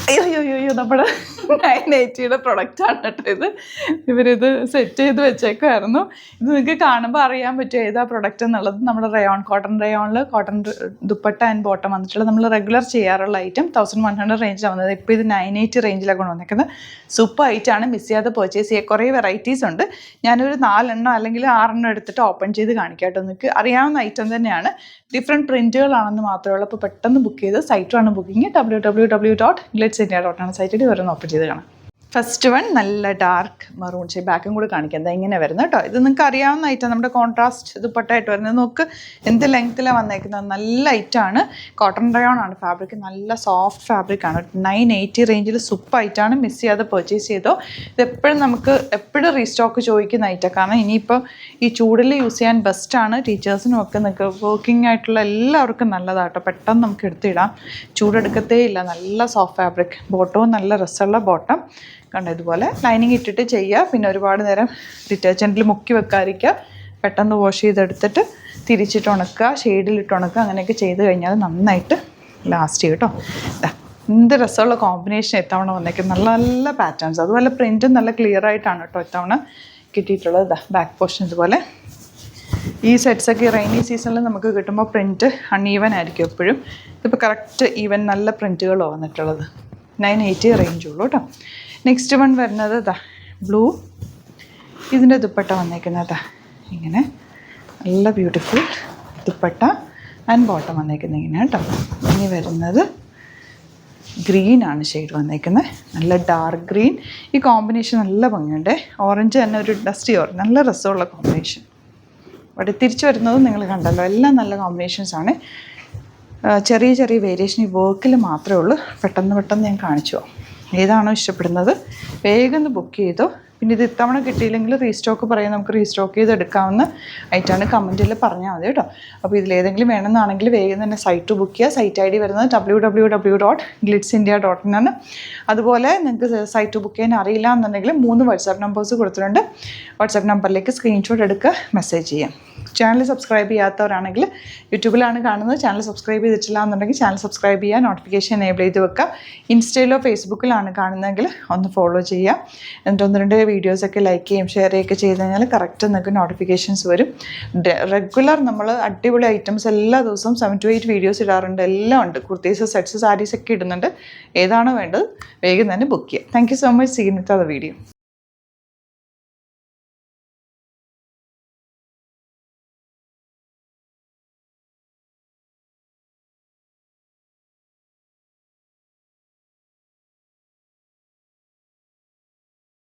അയ്യോ നമ്മുടെ 980 പ്രൊഡക്റ്റാണ് കേട്ടോ ഇത്. ഇവരിത് സെറ്റ് ചെയ്ത് വെച്ചേക്കുമായിരുന്നു. ഇത് നിങ്ങൾക്ക് കാണുമ്പോൾ അറിയാൻ പറ്റും ഏതാ പ്രൊഡക്റ്റ് എന്നുള്ളത്. നമ്മുടെ റയോണിൽ കോട്ടൺ ദുപ്പട്ട ആൻഡ് ബോട്ടം വന്നിട്ടുള്ള നമ്മൾ റെഗുലർ ചെയ്യാറുള്ള ഐറ്റം 1100 റേഞ്ചിലാണ് വന്നത്. ഇപ്പോൾ ഇത് 980 റേഞ്ചിലാണ് കൊണ്ടുവന്നേക്കുന്നത്. സൂപ്പർ ഐറ്റാണ്, മിസ് ചെയ്യാതെ പർച്ചേസ് ചെയ്യുക. കുറേ വെറൈറ്റീസ് ഉണ്ട്. ഞാനൊരു 4 അല്ലെങ്കിൽ 6 എടുത്തിട്ട് ഓപ്പൺ ചെയ്ത് കാണിക്കാം കേട്ടോ. നിങ്ങൾക്ക് അറിയാവുന്ന ഐറ്റം തന്നെയാണ്, ഡിഫറെൻറ്റ് പ്രിൻറ്റുകളാണെന്ന് മാത്രമേ ഉള്ളൂ. അപ്പോൾ പെട്ടെന്ന് ബുക്ക് ചെയ്ത് സൈറ്റാണ് ബുക്കിംഗ് www.glitzindia.com ആണ് സൈറ്റിൽ വരുന്ന ഓപ്പൺ ചെയ്ത് കാണാം. ഫസ്റ്റ് വൺ നല്ല ഡാർക്ക് മറൂൺ ഷെയ്ഡ്, ബാക്കും കൂടി കാണിക്കാം. എന്താ ഇങ്ങനെ വരുന്നത് കേട്ടോ. ഇത് നിങ്ങൾക്ക് അറിയാവുന്ന ഐറ്റം, നമ്മുടെ കോൺട്രാസ്റ്റ് ദുപ്പട്ടയായിട്ട് വരുന്നത്. നോക്ക് എന്ത് ലെങ്ത്തിലാണ് വന്നേക്കുന്നത്. നല്ല ഐറ്റാണ്, കോട്ടൺ റയോൺ ആണ് ഫാബ്രിക്, നല്ല സോഫ്റ്റ് ഫാബ്രിക്കാണ്. 980 റേഞ്ചിൽ സൂപ്പർ ഐറ്റാണ്, മിസ് ചെയ്യാതെ പർച്ചേസ് ചെയ്തോ. ഇതെപ്പോഴും നമുക്ക് എപ്പോഴും റീസ്റ്റോക്ക് ചോദിക്കുന്ന ഐറ്റം. കാരണം ഇനിയിപ്പോൾ ഈ ചൂടിൽ യൂസ് ചെയ്യാൻ ബെസ്റ്റാണ്. ടീച്ചേഴ്സിനും ഒക്കെ നിങ്ങൾക്ക് വർക്കിംഗ് ആയിട്ടുള്ള എല്ലാവർക്കും നല്ലതാട്ടോ. പെട്ടെന്ന് നമുക്ക് എടുത്തിടാം, ചൂടെടുക്കത്തേ ഇല്ല. നല്ല സോഫ്റ്റ് ഫാബ്രിക്, ബോട്ടവും നല്ല രസമുള്ള ബോട്ടം കണ്ടോ. ഇതുപോലെ ലൈനിങ് ഇട്ടിട്ട് ചെയ്യുക. പിന്നെ ഒരുപാട് നേരം ഡിറ്റർജൻറ്റിൽ മുക്കി വെക്കാതിരിക്കുക. പെട്ടെന്ന് വാഷ് ചെയ്തെടുത്തിട്ട് തിരിച്ചിട്ട് ഉണക്കുക, ഷെയ്ഡിലിട്ട് ഉണക്കുക. അങ്ങനെയൊക്കെ ചെയ്ത് കഴിഞ്ഞാൽ നന്നായിട്ട് ലാസ്റ്റ് ചെയ്യും കേട്ടോ. എന്ത് രസമുള്ള കോമ്പിനേഷൻ ഇത്തവണ വന്നേക്കും. നല്ല നല്ല പാറ്റേൺസ്, അതുപോലെ പ്രിൻറ്റും നല്ല ക്ലിയർ ആയിട്ടാണ് കേട്ടോ ഇത്തവണ കിട്ടിയിട്ടുള്ളത്. ബാക്ക് പോർഷൻ ഇതുപോലെ. ഈ സെറ്റ്സൊക്കെ റെയിനി സീസണിൽ നമുക്ക് കിട്ടുമ്പോൾ പ്രിൻറ്റ് അൺഈവൻ ആയിരിക്കും എപ്പോഴും. ഇതിപ്പോൾ കറക്റ്റ് ഈവൻ നല്ല പ്രിൻറ്റുകളോ വന്നിട്ടുള്ളത്. 980 റേഞ്ചുള്ളൂ കേട്ടോ. നെക്സ്റ്റ് വൺ വരുന്നത് ബ്ലൂ. ഇതിൻ്റെ ദുപ്പട്ട വന്നേക്കുന്നത് ഇങ്ങനെ നല്ല ബ്യൂട്ടിഫുൾ ദുപ്പട്ട ആൻഡ് ബോട്ടം വന്നേക്കുന്നത് ഇങ്ങനെ കേട്ടോ. ഇനി വരുന്നത് ഗ്രീനാണ് ഷെയ്ഡ് വന്നേക്കുന്നത്, നല്ല ഡാർക്ക് ഗ്രീൻ. ഈ കോമ്പിനേഷൻ നല്ല ഭംഗിയുണ്ട്. ഓറഞ്ച് തന്നെ ഒരു ഡസ്റ്റി ഓറഞ്ച്, നല്ല രസമുള്ള കോമ്പിനേഷൻ. അവിടെ തിരിച്ചു വരുന്നതും നിങ്ങൾ കണ്ടല്ലോ, എല്ലാം നല്ല കോമ്പിനേഷൻസാണ്. ചെറിയ ചെറിയ വേരിയേഷൻ ഈ വർക്കിൽ മാത്രമേ ഉള്ളൂ. പെട്ടെന്ന് ഞാൻ കാണിച്ചു പോകാം. ഏതാണോ ഇഷ്ടപ്പെടുന്നത് വേഗം ബുക്ക് ചെയ്തോ. പിന്നെ ഇത് ഇത്തവണ കിട്ടിയില്ലെങ്കിൽ റീസ്റ്റോക്ക് പറയാം, നമുക്ക് റീസ്റ്റോക്ക് ചെയ്ത് എടുക്കാവുന്ന ഐറ്റാണ്. കമൻറ്റിൽ പറഞ്ഞാൽ മതി കേട്ടോ. അപ്പോൾ ഇതിലേതെങ്കിലും വേണമെന്നാണെങ്കിൽ വേഗം തന്നെ സൈറ്റ് ബുക്ക് ചെയ്യുക. സൈറ്റ് ID വരുന്നത് www.glitzindia.in ആണ്. അതുപോലെ നിങ്ങൾക്ക് സൈറ്റ് ബുക്ക് ചെയ്യാൻ അറിയില്ല എന്നുണ്ടെങ്കിൽ 3 വാട്സാപ്പ് നമ്പേഴ്സ് കൊടുത്തിട്ടുണ്ട്. വാട്സാപ്പ് നമ്പറിലേക്ക് സ്ക്രീൻഷോട്ട് എടുക്കുക, മെസ്സേജ് ചെയ്യാം. ചാനൽ സബ്സ്ക്രൈബ് ചെയ്യാത്തവരാണെങ്കിൽ യൂട്യൂബിലാണ് കാണുന്നത്, ചാനൽ സബ്സ്ക്രൈബ് ചെയ്തിട്ടില്ല എന്നുണ്ടെങ്കിൽ ചാനൽ സബ്സ്ക്രൈബ് ചെയ്യുക, നോട്ടിഫിക്കേഷൻ എനേബിൾ ചെയ്ത് വെക്കുക. ഇൻസ്റ്റയിലോ ഫേസ്ബുക്കിലാണ് കാണുന്നതെങ്കിൽ ഒന്ന് ഫോളോ ചെയ്യുക. എന്നിട്ട് 1-2 വീഡിയോസൊക്കെ ലൈക്ക് ചെയ്യും ഷെയർ ചെയ്യുകയൊക്കെ ചെയ്ത് കഴിഞ്ഞാൽ കറക്റ്റ് നിങ്ങൾക്ക് നോട്ടിഫിക്കേഷൻസ് വരും. റെഗുലർ നമ്മൾ അടിപൊളി ഐറ്റംസ് എല്ലാ ദിവസവും 7 to 8 വീഡിയോസ് ഇടാറുണ്ട്. എല്ലാം ഉണ്ട്. കുർത്തീസ്, സെറ്റ്സ്, സാരീസൊക്കെ ഇടുന്നുണ്ട്. ഏതാണോ വേണ്ടത് വേഗം തന്നെ ബുക്ക് ചെയ്യുക. Thank you so much. See you with the video.